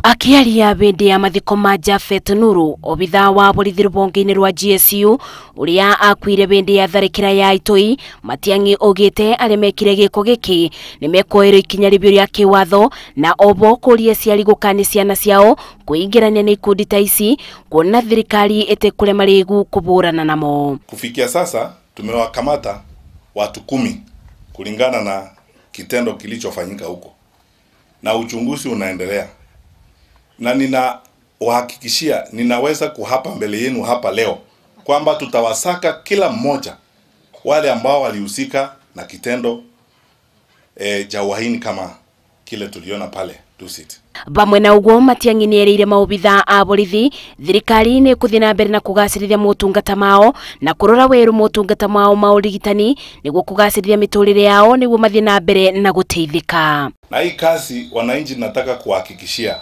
Akiaria bende ya mathiko ma Fred Nuru obithaa wa borithi rubonge-ini rwa GSU uria akuire bende ya tharikira ya itoi Matiangí ugite alemekire giko giki nimekoera ikinya ribio ria kiwatho na obo kuria ciari gukani ciana ciao kuingirania na ikundi ta ici kuona thirikari etekure marigu kuburana namo. Kufikia sasa tumewakamata watu 10 kulingana na kitendo kilichofanyika huko na uchunguzi unaendelea. Na ninawahakikishia ninaweza kuhapa mbele yenu hapa leo kwamba tutawasaka kila mmoja wale ambao walihusika na kitendo cha uhaini kama kile tuliona pale Dusit. Bamwe na uguo Matiangí nierire maobithaa a borithi thirikari ni kuthina mbere na kugacirithia motungata mao na kurora weru motungata mao maurigitani niguo kugacirithia miturire yao niguo mathie na mbere na guteithika. Na hii kazi wananchi nataka kuhakikishia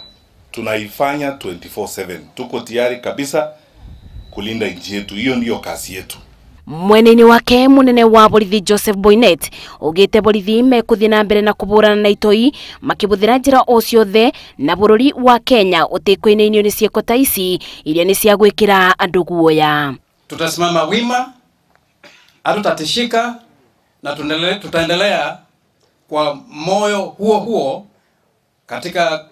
tunaifanya 24/7. Tuko tayari kabisa kulinda nchi yetu. Hiyo ndio kazi yetu. Mweneni wake munene wa borithi Joseph Boynet ugite borithi mekuthie na mbere na kuburana na itoi makibuthira njira o ciothe na bururi wa Kenya utikwininio ni cieko ta ici iria ni cia gwikira andu guoya. Tutasimama wima, hatutatishika na tutaendelea kwa moyo huo katika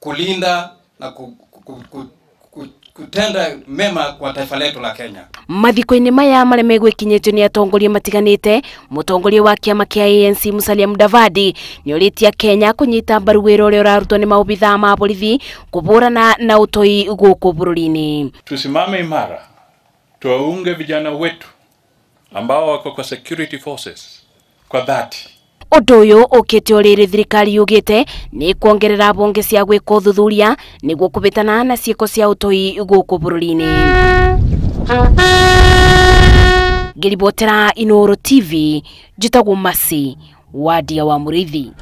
kulinda na kutenda mema kwa taifa letu la Kenya. Mathiko-ini maya mareme gwikinyitio ni atongoria matiganite mutongoria wa kiama kia ANC Musalia Mudavadi ni uritia Kenya kunyita mbaru wira uria urarutwo ni maobithaa ma borithi kuburana na utoi guku bururi-ini. Tusimame imara, tuwaunge vijana wetu ambao wako kwa security forces kwa dhati. Undu uyu ukite uriri thirikari ugite ni kuongerera bonge cia gwika uthuthuria niguo kubitana na cieko cia utoi guku bururi-ini. Ngiribotera Uhoro TV, njitagwo Masi, wadia wa Muriithi.